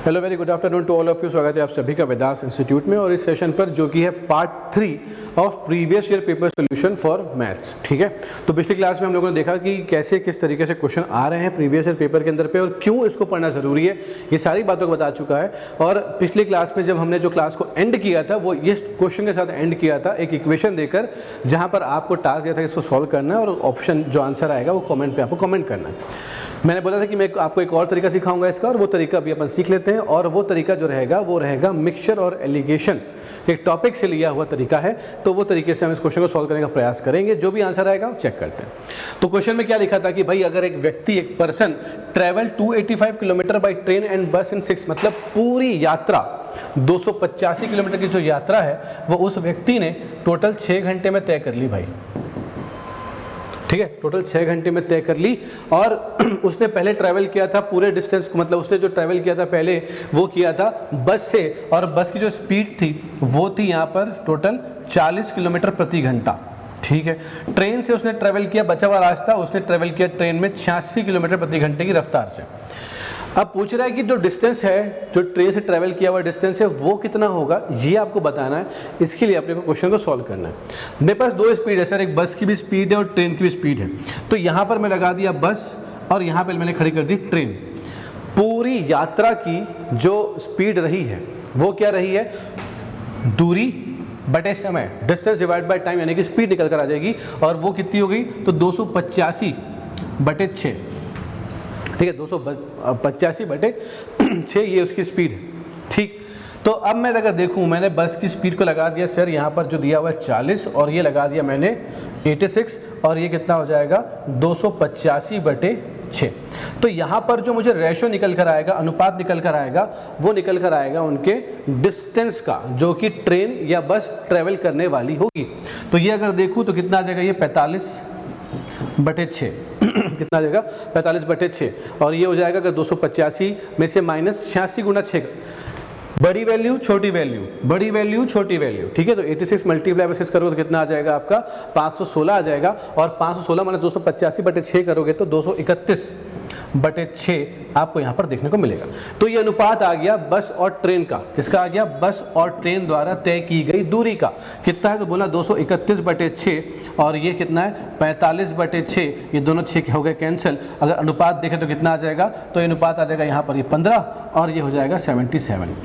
Hello very good afternoon to all of you. स्वागत है आप सभी का वेदास इंस्टीट्यूट में और इस सेशन पर जो कि है part 3 of previous year paper solution for maths. ठीक है, तो पिछली क्लास में हम लोगों ने देखा कि कैसे किस तरीके से क्वेश्चन आ रहे हैं प्रीवियस ईयर पेपर के अंदर पे और क्यों इसको पढ़ना ज़रूरी है, ये सारी बातों को बता चुका है। और पिछली क्लास में जब हमने जो क्लास को एंड किया था वो ये क्वेश्चन के साथ एंड किया था, एक इक्वेशन देकर, जहाँ पर आपको टास्क दिया था इसको सॉल्व करना है और ऑप्शन जो आंसर आएगा वो कॉमेंट पर आपको कमेंट करना है। मैंने बोला था कि मैं आपको एक और तरीका सिखाऊंगा इसका, और वो तरीका अभी अपन सीख लेते हैं। और वो तरीका जो रहेगा वो रहेगा मिक्सचर और एलिगेशन, एक टॉपिक से लिया हुआ तरीका है। तो वो तरीके से हम इस क्वेश्चन को सॉल्व करने का प्रयास करेंगे। जो भी आंसर आएगा चेक करते हैं। तो क्वेश्चन में क्या लिखा था कि भाई अगर एक व्यक्ति, एक person travel 285 kilometre by train and बस इन 6, मतलब पूरी यात्रा 285 किलोमीटर की जो यात्रा है वो उस व्यक्ति ने टोटल 6 घंटे में तय कर ली भाई। ठीक है, टोटल 6 घंटे में तय कर ली। और उसने पहले ट्रैवल किया था पूरे डिस्टेंस को, मतलब उसने जो ट्रैवल किया था पहले वो किया था बस से, और बस की जो स्पीड थी वो थी यहाँ पर टोटल 40 किलोमीटर प्रति घंटा। ठीक है, ट्रेन से उसने ट्रैवल किया, बचा हुआ रास्ता उसने ट्रैवल किया ट्रेन में 86 किलोमीटर प्रति घंटे की रफ्तार से। अब पूछ रहा है कि जो डिस्टेंस है, जो ट्रेन से ट्रैवल किया हुआ डिस्टेंस है वो कितना होगा, ये आपको बताना है। इसके लिए अपने को क्वेश्चन को सॉल्व करना है। मेरे पास दो स्पीड है सर, एक बस की भी स्पीड है और ट्रेन की भी स्पीड है। तो यहाँ पर मैं लगा दिया बस और यहाँ पर मैंने खड़ी कर दी ट्रेन। पूरी यात्रा की जो स्पीड रही है वो क्या रही है, दूरी बटे समय, डिस्टेंस डिवाइड बाय टाइम, यानी कि स्पीड निकल कर आ जाएगी। और वो कितनी हो गई, तो 285 बटे 6। ठीक है, 285 बटे 6 ये उसकी स्पीड है। ठीक, तो अब मैं अगर देखूं, मैंने बस की स्पीड को लगा दिया सर यहाँ पर जो दिया हुआ है 40, और ये लगा दिया मैंने 86, और ये कितना हो जाएगा 285 बटे 6। तो यहाँ पर जो मुझे रेशो निकल कर आएगा, अनुपात निकल कर आएगा, वो निकल कर आएगा उनके डिस्टेंस का जो कि ट्रेन या बस ट्रेवल करने वाली होगी। तो ये अगर देखूँ तो कितना आ जाएगा, ये 45 बटे 6 कितना आ जाएगा 45 बटे 6, और ये हो जाएगा अगर 285 में से माइनस 86 गुना 6, बड़ी वैल्यू छोटी वैल्यू, बड़ी वैल्यू छोटी वैल्यू। ठीक है, तो 86 मल्टीप्लाई बाय 6 करोगे तो कितना आ जाएगा आपका 516 आ जाएगा, और 516 माइनस 285 बटे 6 करोगे तो 231 बटे 6 आपको यहाँ पर देखने को मिलेगा। तो ये अनुपात आ गया बस और ट्रेन का, किसका आ गया, बस और ट्रेन द्वारा तय की गई दूरी का। कितना है, तो बोला 231 बटे 6, और ये कितना है 45 बटे 6, ये दोनों 6 हो गए कैंसिल। अगर अनुपात देखें तो कितना आ जाएगा, तो ये अनुपात आ जाएगा यहाँ पर ये 15, और ये हो जाएगा 77।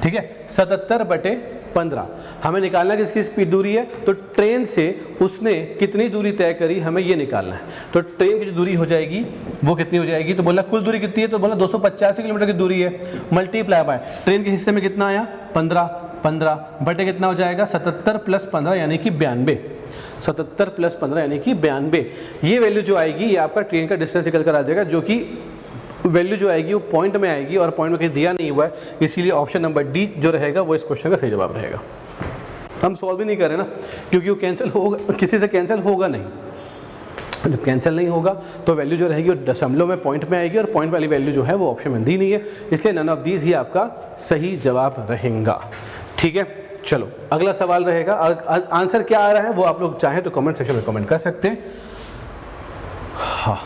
ठीक है, 77 बटे 15 हमें निकालना है किसकी स्पीड दूरी है, तो ट्रेन से उसने कितनी दूरी तय करी हमें ये निकालना है। तो ट्रेन की जो दूरी हो जाएगी वो कितनी हो जाएगी, तो बोला कुल दूरी कितनी है, तो बोला 285 किलोमीटर की दूरी है, मल्टीप्लाई बाय ट्रेन के हिस्से में कितना आया 15 बटे कितना हो जाएगा 77 प्लस 15 यानी कि 92, 77 प्लस 15 यानी कि 92। ये वैल्यू जो आएगी ये आपका ट्रेन का डिस्टेंस निकल कर आ जाएगा, जो कि वैल्यू जो आएगी वो पॉइंट में आएगी, और पॉइंट में कहीं दिया नहीं हुआ है, इसीलिए ऑप्शन नंबर डी जो रहेगा वो इस क्वेश्चन का सही जवाब रहेगा। हम सॉल्व भी नहीं कर रहे ना, क्योंकि वो कैंसिल होगा, किसी से कैंसिल होगा नहीं। जब कैंसिल नहीं होगा तो वैल्यू जो रहेगी वो दशमलव में पॉइंट में आएगी, और पॉइंट वाली वैल्यू जो है वो ऑप्शन में दी नहीं है, इसलिए नन ऑफ दीज ही आपका सही जवाब रहेगा। ठीक है, चलो अगला सवाल रहेगा। आंसर क्या आ रहा है वो आप लोग चाहें तो कमेंट सेक्शन में कमेंट कर सकते हैं। हाँ,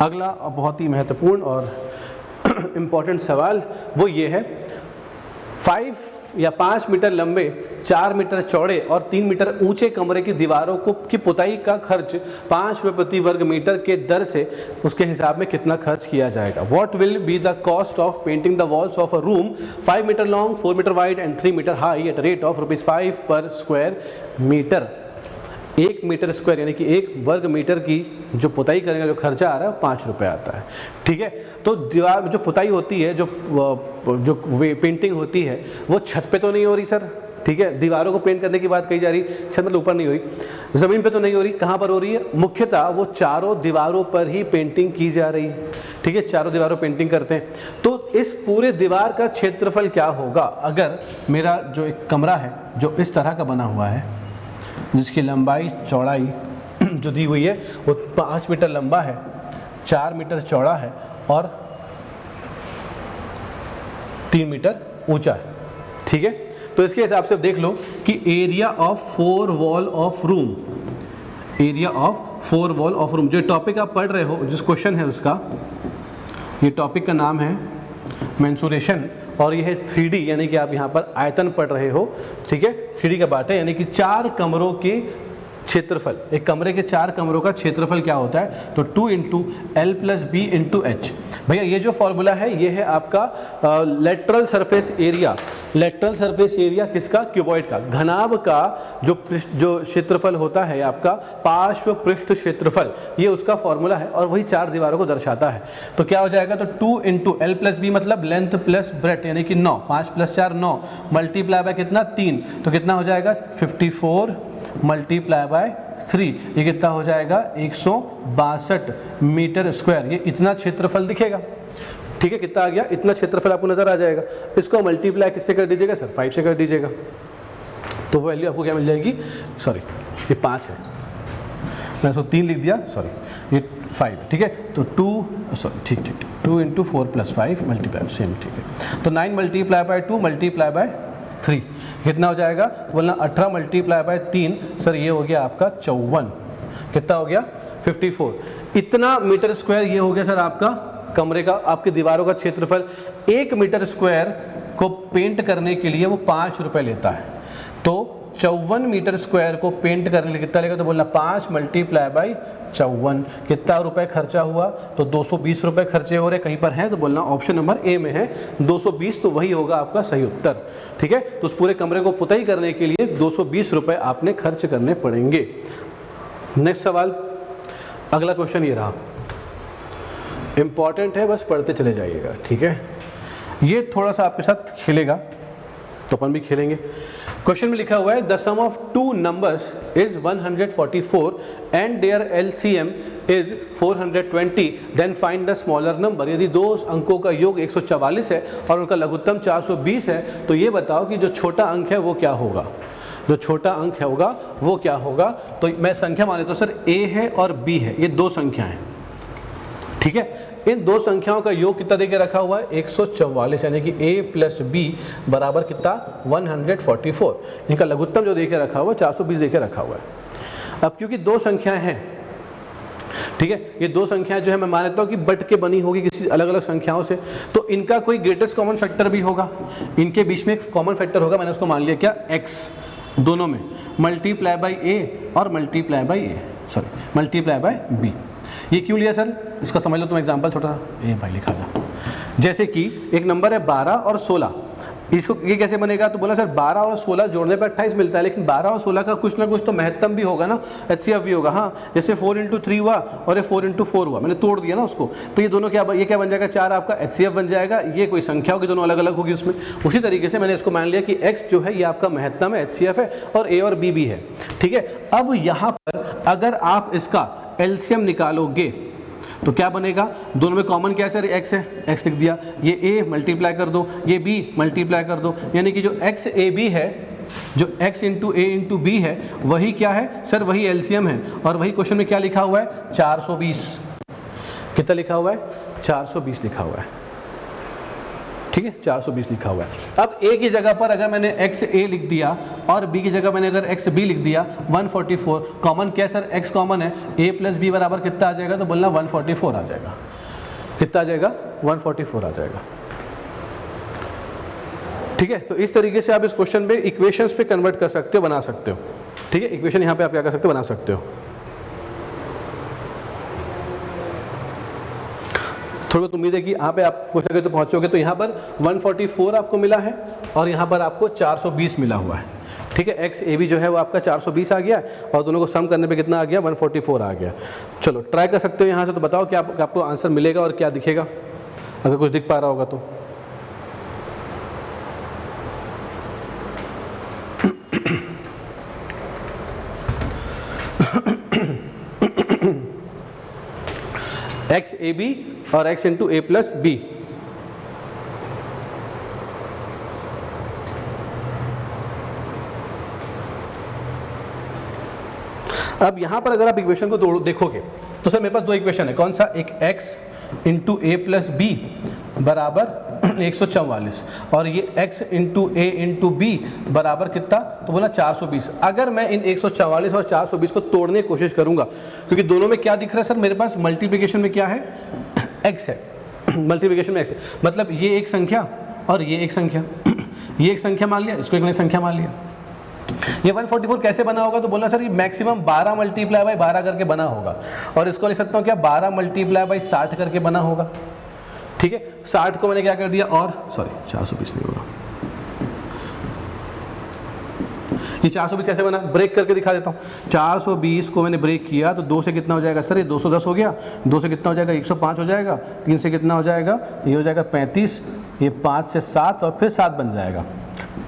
अगला बहुत ही महत्वपूर्ण और इम्पॉर्टेंट सवाल वो ये है, 5 मीटर लंबे, 4 मीटर चौड़े और 3 मीटर ऊंचे कमरे की दीवारों की पुताई का खर्च 5 रुपये प्रति वर्ग मीटर के दर से उसके हिसाब में कितना खर्च किया जाएगा। What will be the cost of painting the walls of a room 5 metre long, 4 metre wide and 3 metre high at rate of ₹5 per square metre. 1 metre square यानी कि 1 वर्ग मीटर की जो पुताई करने का जो खर्चा आ रहा है 5 रुपये आता है। ठीक है, तो दीवार में जो पुताई होती है, जो पेंटिंग होती है वो छत पे तो नहीं हो रही सर। ठीक है, दीवारों को पेंट करने की बात कही जा रही, छत मतलब ऊपर नहीं हो रही, ज़मीन पे तो नहीं हो रही, कहाँ पर हो रही है, मुख्यतः वो चारों दीवारों पर ही पेंटिंग की जा रही है। ठीक है, चारों दीवारों पेंटिंग करते हैं। तो इस पूरे दीवार का क्षेत्रफल क्या होगा, अगर मेरा जो एक कमरा है जो इस तरह का बना हुआ है, जिसकी लंबाई चौड़ाई जो दी हुई है वो 5 मीटर लंबा है, 4 मीटर चौड़ा है और 3 मीटर ऊंचा है। ठीक है, तो इसके हिसाब से देख लो कि area of 4 wall of room, area of 4 wall of room, जो टॉपिक आप पढ़ रहे हो, जिस क्वेश्चन है उसका, ये टॉपिक का नाम है मेंसुरेशन, और ये है 3D यानी कि आप यहाँ पर आयतन पढ़ रहे हो, ठीक है। 3D का पार्ट है यानी कि 4 कमरों के क्षेत्रफल, एक कमरे के 4 कमरों का क्षेत्रफल क्या होता है, तो 2 into L plus B into H. भैया ये जो फॉर्मूला है ये है आपका lateral surface area, lateral surface area किसका, क्यूबॉइड का, घनाभ का जो क्षेत्रफल होता है आपका पार्श्व पृष्ठ क्षेत्रफल, ये उसका फॉर्मूला है और वही 4 दीवारों को दर्शाता है। तो क्या हो जाएगा, तो 2 इंटू एल प्लस बी मतलब लेंथ प्लस ब्रेथ यानी कि 9, 5 प्लस 4 9, मल्टीप्लाई बाय कितना 3, तो कितना हो जाएगा 54 मल्टीप्लाई बाय 3, ये कितना हो जाएगा 162 मीटर स्क्वायर। ये इतना क्षेत्रफल दिखेगा, ठीक है। कितना आ गया, इतना क्षेत्रफल आपको नजर आ जाएगा। इसको मल्टीप्लाई किससे कर दीजिएगा सर, 5 से कर दीजिएगा, तो वैल्यू आपको क्या मिल जाएगी, सॉरी ये 5 है, मैं इसको 3 लिख दिया, सॉरी ये 5 है, ठीक है। तो 2 सॉरी ठीक 2 इंटू 4 प्लस 5 मल्टीप्लाई सेम, ठीक है। तो 9 मल्टीप्लाई बाय 2 मल्टीप्लाई बाय 3 कितना हो जाएगा, बोलना 18 मल्टीप्लाई बाय 3, सर ये हो गया आपका 54, कितना हो गया 54। इतना मीटर स्क्वायर ये हो गया सर आपका कमरे का, आपकी दीवारों का क्षेत्रफल। 1 मीटर स्क्वायर को पेंट करने के लिए वो 5 रुपये लेता है, तो 54 मीटर स्क्वायर को पेंट करने के लिए कितना लेगा, तो बोलना 5 मल्टीप्लाई बाई 54, कितना रुपए खर्चा हुआ, तो 220 रुपये खर्चे हो रहे, कहीं पर हैं तो बोलना ऑप्शन नंबर ए में है 220, तो वही होगा आपका सही उत्तर, ठीक है। तो उस पूरे कमरे को पुताई करने के लिए 220 रुपये आपने खर्च करने पड़ेंगे। नेक्स्ट सवाल, अगला क्वेश्चन ये रहा, इंपॉर्टेंट है, बस पढ़ते चले जाइएगा, ठीक है। ये थोड़ा सा आपके साथ खेलेगा तो अपन भी खेलेंगे। क्वेश्चन में लिखा हुआ है the sum of 2 numbers is 144 and their LCM is 420, then find the smaller number. यदि 2 अंकों का योग 144 है और उनका लघुत्तम 420 है, तो ये बताओ कि जो छोटा अंक है वो क्या होगा, जो छोटा अंक है होगा वो क्या होगा। तो मैं संख्या मान लेता हूँ सर ए है और बी है, ये 2 संख्या हैं, ठीक है। इन 2 संख्याओं का योग कितना देके रखा हुआ है 144, यानी कि a प्लस बी बराबर कितना 144। इनका लघुत्तम जो देके रखा हुआ है 420 देके रखा हुआ है। अब क्योंकि 2 संख्याएं हैं, ठीक है, ये 2 संख्याएं जो है मैं मान लेता हूँ कि बट के बनी होगी किसी अलग अलग संख्याओं से, तो इनका कोई ग्रेटेस्ट कॉमन फैक्टर भी होगा, इनके बीच में एक कॉमन फैक्टर होगा, मैंने उसको मान लिया क्या x, दोनों में मल्टीप्लाई बाई a और multiply by a, sorry multiply by b। ये क्यों लिया सर, इसका समझ लो तुम एग्जांपल छोटा ए भाई लिखा था। जैसे कि एक नंबर है 12 और 16, इसको ये कैसे बनेगा, तो बोला सर 12 और 16 जोड़ने पर 28 मिलता है, लेकिन 12 और 16 का कुछ ना कुछ तो महत्तम भी होगा ना, एचसीएफ भी होगा। हाँ, जैसे 4 इंटू 3 हुआ और ये 4 इंटू 4 हुआ, मैंने तोड़ दिया ना उसको, तो ये दोनों क्या, ये क्या बन जाएगा 4 आपका एचसीएफ बन जाएगा। ये कोई संख्या होगी, दोनों अलग अलग होगी उसमें। उसी तरीके से मैंने इसको मान लिया कि x जो है ये आपका महत्तम है, एचसीएफ है, और a और b भी है, ठीक है। अब यहाँ पर अगर आप इसका एलसीएम निकालोगे तो क्या बनेगा, दोनों में कॉमन क्या है सर, x है, x लिख दिया, ये a मल्टीप्लाई कर दो, ये b मल्टीप्लाई कर दो, यानी कि जो x a b है, जो x into a into b है, वही क्या है सर, वही एलसीएम है। और वही क्वेश्चन में क्या लिखा हुआ है 420, कितना लिखा हुआ है 420 लिखा हुआ है, ठीक है 420 लिखा हुआ है। अब a की जगह पर अगर मैंने x a लिख दिया और b की जगह मैंने अगर x b लिख दिया, 144 कॉमन क्या है सर, x कॉमन है, a प्लस b बराबर कितना आ जाएगा, तो बोलना 144 आ जाएगा, कितना आ जाएगा 144 आ जाएगा, ठीक है। तो इस तरीके से आप इस क्वेश्चन पे इक्वेशंस पे कन्वर्ट कर सकते हो, बना सकते हो, ठीक है। इक्वेशन यहाँ पे आप क्या कर सकते हो, बना सकते हो। थोड़ा तो उम्मीद है कि यहाँ पे आप क्वेश्चन के तो पहुँचोगे। तो यहाँ पर 144 आपको मिला है और यहाँ पर आपको 420 मिला हुआ है, ठीक है। एक्स ए बी जो है वो आपका 420 आ गया और दोनों को सम करने पे कितना आ गया 144 आ गया। चलो ट्राई कर सकते हो यहाँ से, तो बताओ कि आपको आंसर मिलेगा और क्या दिखेगा, अगर कुछ दिख पा रहा होगा तो। एक्स ए बी और x इंटू ए प्लस बी। अब यहां पर अगर आप इक्वेशन को देखोगे तो सर मेरे पास 2 इक्वेशन है, कौन सा, एक x इंटू ए प्लस बी बराबर 144 और ये x इंटू ए इंटू बी बराबर कितना, तो बोला 420। अगर मैं इन 144 और 420 को तोड़ने की कोशिश करूंगा, क्योंकि दोनों में क्या दिख रहा है सर, मेरे पास मल्टीप्लिकेशन में क्या है x है, मल्टीप्लिकेशन में x, मतलब ये एक संख्या और ये एक संख्या, ये एक संख्या मान लिया, इसको एक नई संख्या मान लिया। ये 144 कैसे बना होगा, तो बोलना सर ये मैक्सिमम 12 मल्टीप्लाई बाय 12 करके बना होगा, और इसको लिख सकता हूँ क्या 12 मल्टीप्लाई बाय 60 करके बना होगा। ठीक है, 60 को मैंने क्या कर दिया, और सॉरी 420 नहीं होगा, ये 420 कैसे बना, ब्रेक करके दिखा देता हूँ। 420 को मैंने ब्रेक किया तो 2 से कितना हो जाएगा सर, ये 210 हो गया, 2 से कितना हो जाएगा 105 हो जाएगा, 3 से कितना हो जाएगा, ये हो जाएगा 35, ये 5 से 7 और फिर 7 बन जाएगा।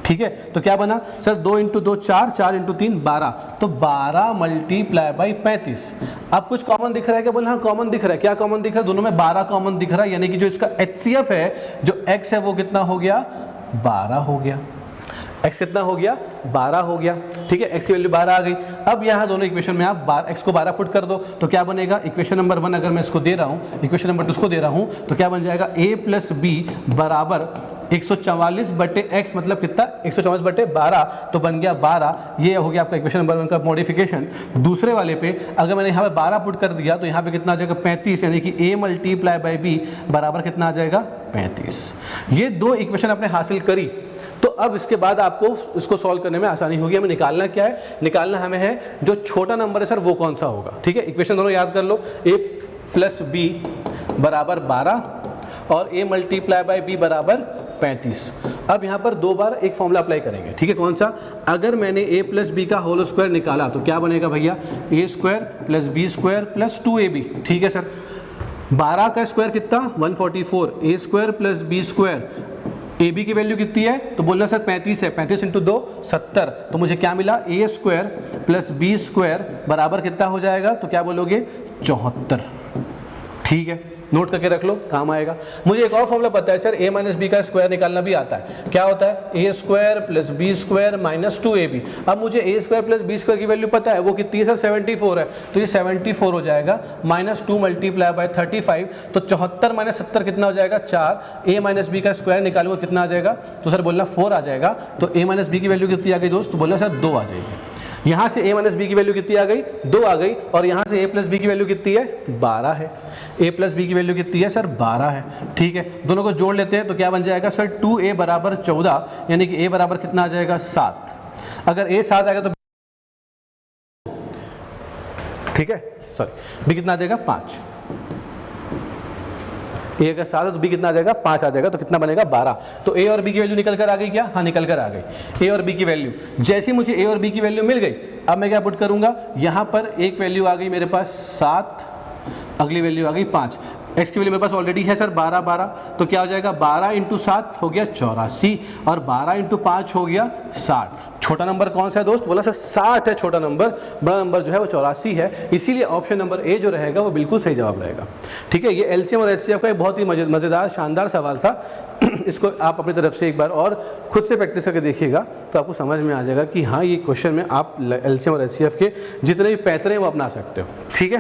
ठीक है, तो क्या बना सर 2 × 2 4, 4 × 3 12, तो 12 मल्टीप्लाई बाई 35। अब कुछ कॉमन दिख रहा है क्या, बोले हाँ कॉमन दिख रहा है। क्या कॉमन दिख रहा है, दोनों में 12 कॉमन दिख रहा है, यानी कि जो इसका HCF है, जो x है वो कितना हो गया 12 हो गया। x कितना हो गया 12 हो गया। ठीक है, x की वैल्यू 12 आ गई। अब यहाँ दोनों इक्वेशन में आप x को 12 पुट कर दो तो क्या बनेगा, इक्वेशन नंबर 1 अगर मैं इसको दे रहा हूँ, इक्वेशन नंबर 2 इसको दे रहा हूँ, तो क्या बन जाएगा a + b बराबर 144/x, मतलब कितना 144/12, तो बन गया 12। ये हो गया आपका इक्वेशन नंबर 1 का मॉडिफिकेशन। दूसरे वाले पे अगर मैंने यहाँ पे 12 पुट कर दिया तो यहाँ पे कितना आ जाएगा 35, यानी कि a × b बराबर कितना आ जाएगा 35। ये दो इक्वेशन आपने हासिल करी, तो अब इसके बाद आपको इसको सॉल्व करने में आसानी होगी। हमें निकालना क्या है, निकालना हमें है जो छोटा नंबर है सर वो कौन सा होगा। ठीक है, इक्वेशन दोनों याद कर लो, a + b बराबर 12 और a × b बराबर 35। अब यहाँ पर दो बार एक फॉर्मूला अप्लाई करेंगे। ठीक है, कौन सा, अगर मैंने a + b का होल स्क्वायर निकाला तो क्या बनेगा भैया, a² + b² + 2ab। ठीक है सर, 12 का स्क्वायर कितना 144, a² + b², AB की वैल्यू कितनी है, तो बोलना सर 35 है, 35 × 2 70, तो मुझे क्या मिला a² + b² बराबर कितना हो जाएगा, तो क्या बोलोगे 74। ठीक है, नोट करके रख लो, काम आएगा। मुझे एक और फॉर्मूला पता है सर, a - b का स्क्वायर निकालना भी आता है। क्या होता है, a² + b² - 2ab। अब मुझे a² + b² की वैल्यू पता है, वो कितनी है सर 74 है, तो ये 74 हो जाएगा, -2 × 35, तो 74 - 70 कितना हो जाएगा 4। a - b का स्क्वायर निकालूंगा कितना आ जाएगा, तो सर बोलना 4 आ जाएगा। तो a - b की वैल्यू कितनी आ गई दोस्त, तो बोलना सर 2 आ जाएगी। यहाँ से a - b की वैल्यू कितनी आ गई 2 आ गई, और यहाँ से a + b की वैल्यू कितनी है 12 है। a + b की वैल्यू कितनी है सर 12 है। ठीक है, दोनों को जोड़ लेते हैं तो क्या बन जाएगा सर 2a बराबर 14, यानी कि a बराबर कितना आ जाएगा 7। अगर a 7 आएगा तो ठीक है, सॉरी b कितना आ जाएगा 5। a अगर 7 है तो b कितना आ जाएगा 5 आ जाएगा, तो कितना बनेगा 12। तो a और b की वैल्यू निकल कर आ गई क्या, हाँ निकल कर आ गई। a और b की वैल्यू, जैसे मुझे a और b की वैल्यू मिल गई, अब मैं क्या पुट करूंगा, यहाँ पर एक वैल्यू आ गई मेरे पास 7, अगली वैल्यू आ गई 5, x की वैल्यू मेरे पास ऑलरेडी है सर 12 12, तो क्या हो जाएगा 12 × 7 हो गया 84, और 12 × 5 हो गया 60। छोटा नंबर कौन सा है दोस्त, बोला सर 60 है छोटा नंबर, बड़ा नंबर जो है वो 84 है, इसीलिए ऑप्शन नंबर ए जो रहेगा वो बिल्कुल सही जवाब रहेगा। ठीक है, ये एलसीएम और एचसीएफ का एक बहुत ही मज़ेदार शानदार सवाल था। इसको आप अपनी तरफ से एक बार और खुद से प्रैक्टिस करके देखिएगा तो आपको समझ में आ जाएगा कि हाँ ये क्वेश्चन में आप एलसीएम और एचसीएफ के जितने भी पैतरे हैं वो अपना सकते हो। ठीक है,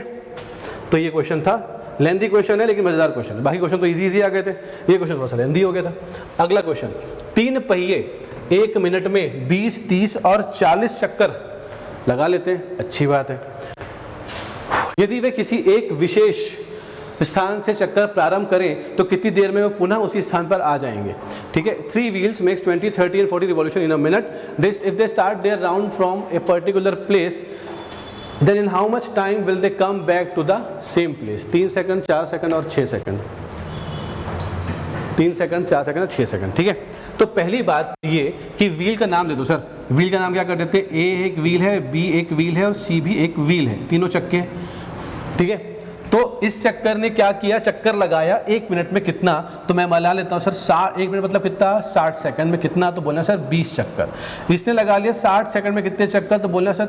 तो ये क्वेश्चन था, लेंथी क्वेश्चन है लेकिन मज़ेदार क्वेश्चन है। बाकी क्वेश्चन तो इजी आ गए थे, ये क्वेश्चन थोड़ा सा लेंथी हो गया था। अगला क्वेश्चन, 3 पहिए 1 मिनट में 20, 30 और 40 चक्कर लगा लेते हैं, अच्छी बात है। यदि वे किसी एक विशेष स्थान से चक्कर प्रारंभ करें तो कितनी देर में वो पुनः उसी स्थान पर आ जाएंगे। ठीक है, 3 wheels makes 20, 30 and 40 revolution in a minute. If they start their round from a particular place, then in how much time will they come back to the same place? 3 second, 4 second और 6 second, 3 second, 4 second और 6 second. ठीक है, तो पहली बात ये कि wheel का नाम दे दो सर। व्हील का नाम क्या कर देते हैं, ए एक व्हील है, बी एक व्हील है और सी भी एक व्हील है, तीनों चक्के हैं। ठीक है, तो इस चक्कर ने क्या किया, चक्कर लगाया 1 मिनट में कितना, तो मैं बना लेता हूँ सर 1 मिनट मतलब कितना 60 सेकंड में कितना, तो बोलना सर 20 चक्कर। इसने लगा लिया 60 सेकंड में कितने चक्कर, तो बोलना सर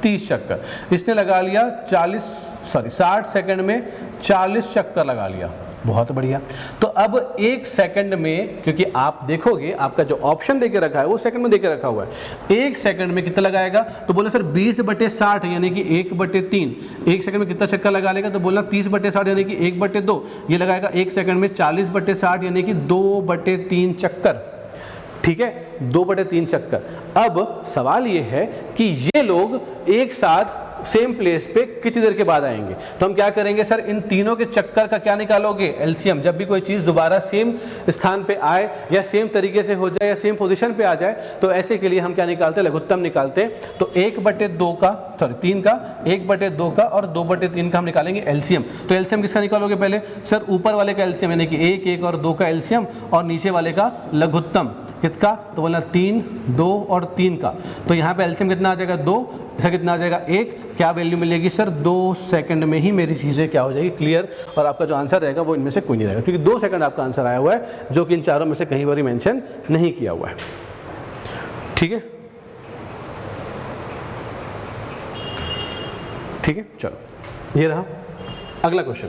30 चक्कर। इसने लगा लिया 60 सेकंड में 40 चक्कर लगा लिया, बहुत बढ़िया। तो अब 1 सेकंड में, क्योंकि आप देखोगे आपका जो ऑप्शन देके रखा है वो सेकंड में देके रखा हुआ है, 1 सेकंड में कितना लगाएगा, तो बोला सर 20/60 यानी कि 1/3। 1 सेकंड में कितना चक्कर लगा लेगा, तो बोला 30/60 यानी कि 1/2। ये लगाएगा 1 सेकंड में 40/60 यानी कि 2/3 चक्कर। ठीक है, 2/3 चक्कर। अब सवाल ये है कि ये लोग एक साथ सेम प्लेस पे कितनी देर के बाद आएंगे। तो हम क्या करेंगे सर, इन तीनों के चक्कर का क्या निकालोगे, एलसीएम। जब भी कोई चीज़ दोबारा सेम स्थान पे आए या सेम तरीके से हो जाए या सेम पोजीशन पे आ जाए, तो ऐसे के लिए हम क्या निकालते हैं, लघुत्तम निकालते हैं। तो 1/2 का, सॉरी 3 का, 1/2 का और 2/3 का हम निकालेंगे एलसीएम। तो एलसीएम किसका निकालोगे पहले सर, ऊपर वाले का एलसीएम यानी कि 1, 1 और 2 का एलसीएम, और नीचे वाले का लघुत्तम किसका, तो बोलना 3, 2 और 3 का। तो यहाँ पे एलसीएम कितना आ जाएगा 2, इसका कितना आ जाएगा 1। क्या वैल्यू मिलेगी सर, 2 सेकंड में ही मेरी चीज़ें क्या हो जाएगी, क्लियर। और आपका जो आंसर रहेगा वो इनमें से कोई नहीं रहेगा, क्योंकि 2 सेकंड आपका आंसर आया हुआ है, जो कि इन चारों में से कहीं पर ही मेंशन नहीं किया हुआ है। ठीक है, ठीक है, चलो ये रहा अगला क्वेश्चन।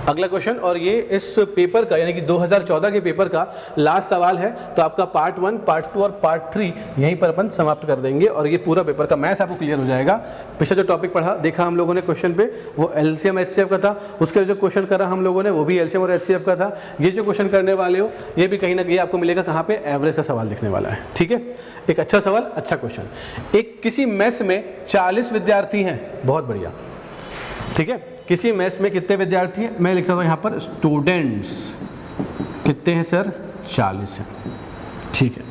अगला क्वेश्चन, और ये इस पेपर का यानी कि 2014 के पेपर का लास्ट सवाल है। तो आपका पार्ट 1, पार्ट 2 और पार्ट 3 यहीं पर अपन समाप्त कर देंगे, और ये पूरा पेपर का मैथ्स आपको क्लियर हो जाएगा। पिछला जो टॉपिक पढ़ा देखा हम लोगों ने क्वेश्चन पे, वो एलसीएम एचसीएफ का था। उसके जो क्वेश्चन करा हम लोगों ने वो भी एलसीएम और एचसीएफ का था। ये जो क्वेश्चन करने वाले हो ये भी कहीं ना कहीं आपको मिलेगा कहाँ पे, एवरेज का सवाल दिखने वाला है। ठीक है, एक अच्छा सवाल, अच्छा क्वेश्चन। एक किसी मेस में 40 विद्यार्थी हैं, बहुत बढ़िया। ठीक है, किसी मेस में कितने विद्यार्थी हैं, मैं लिखता हूँ यहाँ पर स्टूडेंट्स कितने हैं सर, 40 हैं। ठीक है,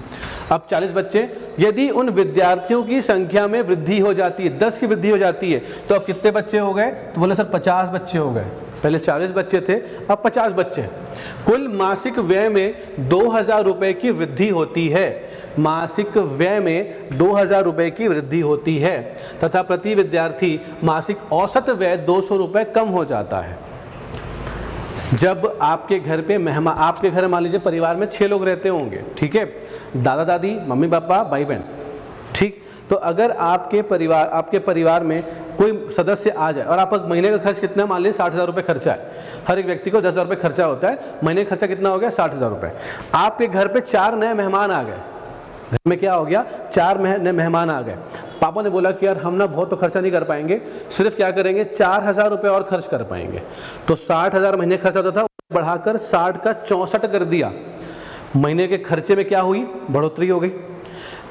अब 40 बच्चे, यदि उन विद्यार्थियों की संख्या में वृद्धि हो जाती है, 10 की वृद्धि हो जाती है, तो अब कितने बच्चे हो गए, तो बोले सर 50 बच्चे हो गए। पहले 40 बच्चे थे, अब 50 बच्चे हैं। कुल मासिक व्यय में 2000 रुपये की वृद्धि होती है, मासिक व्यय में 2000 रुपये की वृद्धि होती है, तथा प्रति विद्यार्थी मासिक औसत व्यय 200 रुपये कम हो जाता है। जब आपके घर पे मेहमान, आपके घर मान लीजिए परिवार में 6 लोग रहते होंगे, ठीक है, दादा दादी, मम्मी पापा, भाई बहन, ठीक। तो अगर आपके परिवार में कोई सदस्य आ जाए और आपका महीने का खर्च कितना, मान लीजिए 60,000 रुपये खर्चा है, हर एक व्यक्ति को 10,000 रुपये खर्चा होता है, महीने का खर्चा कितना हो गया, 60,000 रुपये। आपके घर पे 4 नए मेहमान आ गए, घर में क्या हो गया, 4 नए मेहमान आ गए। पापा ने बोला कि यार हम ना बहुत तो खर्चा नहीं कर पाएंगे, सिर्फ क्या करेंगे 4,000 रुपये और खर्च कर पाएंगे। तो 60,000 महीने खर्चा होता था, बढ़ाकर 60 का 64 कर दिया। महीने के खर्चे में क्या हुई, बढ़ोतरी हो गई।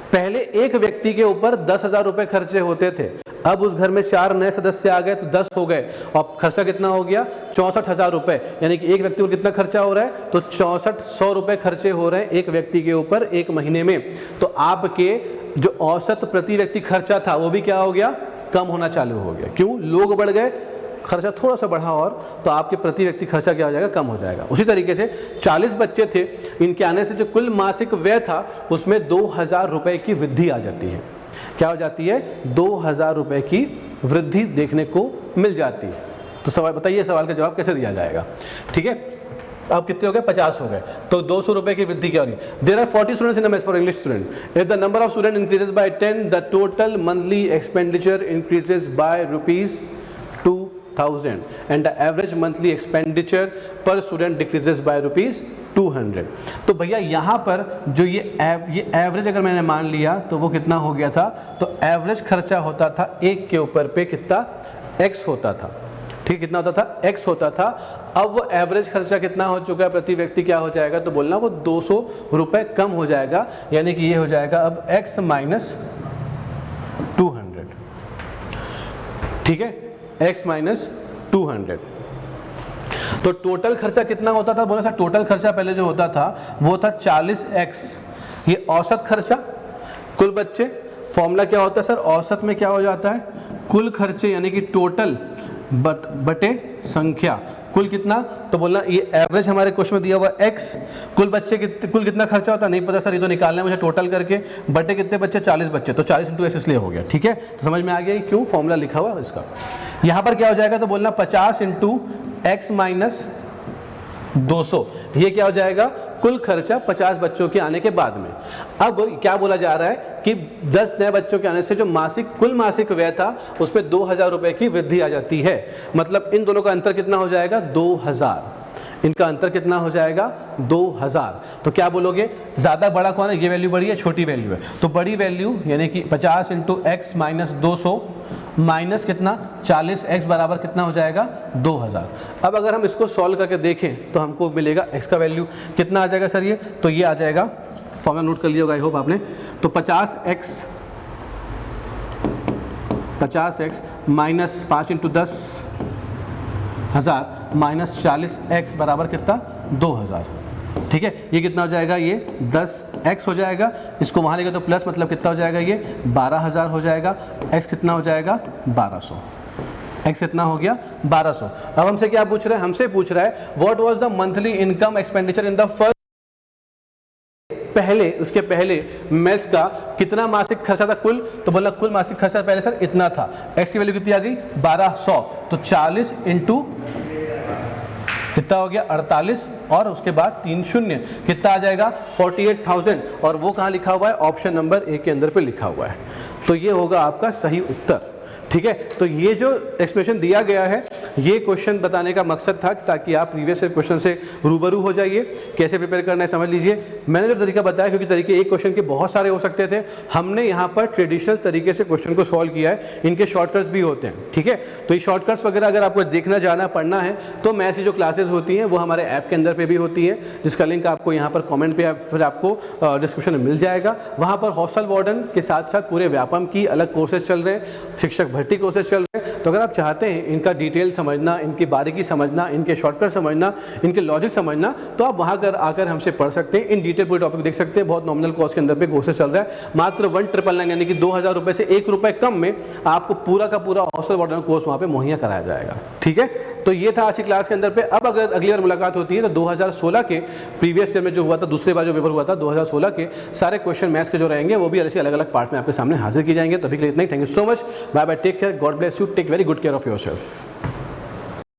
पहले एक व्यक्ति के ऊपर 10,000 रुपये खर्चे होते थे, अब उस घर में 4 नए सदस्य आ गए तो 10 हो गए, और खर्चा कितना हो गया, 64,000 रुपये। यानी कि एक व्यक्ति को कितना खर्चा हो रहा है, तो 6400 रुपये खर्चे हो रहे हैं एक व्यक्ति के ऊपर एक महीने में। तो आपके जो औसत प्रति व्यक्ति खर्चा था वो भी क्या हो गया, कम होना चालू हो गया। क्यों, लोग बढ़ गए, खर्चा थोड़ा सा बढ़ा और, तो आपके प्रति व्यक्ति खर्चा क्या हो जाएगा, कम हो जाएगा। उसी तरीके से 40 बच्चे थे, इनके आने से जो कुल मासिक व्यय था उसमें 2000 रुपये की वृद्धि आ जाती है। क्या हो जाती है, 2000 रुपये की वृद्धि देखने को मिल जाती है। तो सवाल बताइए, सवाल का जवाब कैसे दिया जाएगा। ठीक है, अब कितने हो गए, 50 हो गए, तो 200 रुपये की वृद्धि क्या होगी। There are 40 students in a mess for English student. If the number of student increases by 10, the total monthly expenditure increases by ₹2000 and the average monthly expenditure per student decreases by ₹200। तो भैया यहाँ पर जो ये average अगर मैंने मान लिया तो वो कितना हो गया था, तो एवरेज खर्चा होता था एक के ऊपर पे कितना, x होता था। ठीक, कितना होता था, x होता था। अब वो एवरेज खर्चा कितना हो चुका है प्रति व्यक्ति, क्या हो जाएगा, तो बोलना वो 200 रुपये कम हो जाएगा। यानी कि ये हो जाएगा अब x माइनस 200। ठीक है, x माइनस 200। तो टोटल खर्चा कितना होता था, बोला सर टोटल खर्चा पहले जो होता था वो था 40x। ये औसत खर्चा, कुल बच्चे, फॉर्मूला क्या होता है सर, औसत में क्या हो जाता है, कुल खर्चे यानी कि टोटल बटे संख्या, कुल कितना, तो बोलना ये एवरेज हमारे क्वेश्चन में दिया हुआ x, कुल बच्चे कुल कितना खर्चा होता है नहीं पता सर, ये तो निकालना है मुझे टोटल करके, बटे कितने बच्चे, 40 बच्चे, तो 40 × s इसलिए हो गया। ठीक है, तो समझ में आ गया क्यों फॉर्मूला लिखा हुआ इसका। यहाँ पर क्या हो जाएगा, तो बोलना 50 × x माइनस 200, ये क्या हो जाएगा, कुल खर्चा 50 बच्चों के आने के बाद में। अब क्या बोला जा रहा है कि 10 नए बच्चों के आने से जो कुल मासिक व्यय था उसमें 2000 रुपये की वृद्धि आ जाती है। मतलब इन दोनों का अंतर कितना हो जाएगा, 2000। इनका अंतर कितना हो जाएगा, 2000। तो क्या बोलोगे, ज़्यादा बड़ा कौन है, ये वैल्यू बड़ी है, छोटी वैल्यू है, तो बड़ी वैल्यू यानी कि 50 × x माइनस 200 माइनस कितना 40x बराबर कितना हो जाएगा, 2000। अब अगर हम इसको सॉल्व करके देखें तो हमको मिलेगा x का वैल्यू कितना आ जाएगा सर, ये तो ये आ जाएगा, फॉर्मूला नोट कर लिया होगा आई होप आपने। तो 50x 50x minus 5 into 10,000 minus 40x बराबर कितना 2000। ठीक है, ये कितना हो जाएगा, ये 10x हो जाएगा, इसको वहाँ लेगा तो प्लस मतलब कितना हो जाएगा, ये 12,000 हो जाएगा, x कितना हो जाएगा 1200, x कितना हो गया 1200। अब हमसे क्या पूछ रहा है, हमसे पूछ रहा है what was the monthly income expenditure in the first, पहले उसके पहले मेस का कितना मासिक खर्चा था कुल, तो बोला कुल मासिक खर्चा पहले सर इतना था, x की वैल्यू कितनी आ गई 1200, तो 40 इंटू कितना हो गया 48 और उसके बाद 3 शून्य कितना आ जाएगा 48,000, और वो कहाँ लिखा हुआ है, ऑप्शन नंबर ए के अंदर पे लिखा हुआ है। तो ये होगा आपका सही उत्तर। ठीक है, तो ये जो एक्सप्रेशन दिया गया है ये क्वेश्चन बताने का मकसद था ताकि आप प्रीवियस ईयर क्वेश्चन से रूबरू हो जाइए, कैसे प्रिपेयर करना है समझ लीजिए। मैंने जो तरीका बताया, क्योंकि तरीके एक क्वेश्चन के बहुत सारे हो सकते थे, हमने यहाँ पर ट्रेडिशनल तरीके से क्वेश्चन को सॉल्व किया है, इनके शॉर्टकट्स भी होते हैं। ठीक है, तो ये शॉर्टकट्स वगैरह अगर आपको देखना जाना पढ़ना है तो मैथ्स की जो क्लासेज होती हैं वो हमारे ऐप के अंदर पे भी होती है, जिसका लिंक आपको यहाँ पर कॉमेंट पे फिर आपको डिस्क्रिप्शन में मिल जाएगा। वहाँ पर हॉस्टल वार्डन के साथ साथ पूरे व्यापम की अलग कोर्सेज चल रहे हैं, शिक्षक भर्ती कोर्सेज चल रहे हैं। तो अगर आप चाहते हैं इनका डिटेल समझना, इनकी बारीकी समझना, इनके शॉर्टकट समझना, इनके लॉजिक समझना, तो आप वहाँ कर आकर हमसे पढ़ सकते हैं, इन डिटेल पूरे टॉपिक देख सकते हैं। बहुत नॉमिनल कॉस्ट के अंदर पे कोर्सेज चल रहा है, मात्र 1,999 यानी कि 2,000 रुपये से 1 रुपये कम में आपको पूरा का पूरा हॉस्टल वार्डन कोर्स वहाँ पे मुहैया कराया जाएगा। ठीक है, तो ये था आज की क्लास के अंदर पे। अब अगर अगली बार मुलाकात होती है तो 2016 के प्रीवियस ईयर में जो हुआ था, दूसरे बार जो पेपर हुआ था 2016 के सारे क्वेश्चन मैथ्स के जो रहेंगे वो भी ऐसे अलग अलग पार्ट में आपके सामने हाजिर किए जाएंगे। तभी के लिए इतना ही, thank you so much, bye bye, take care, God bless you, take very good care of yourself.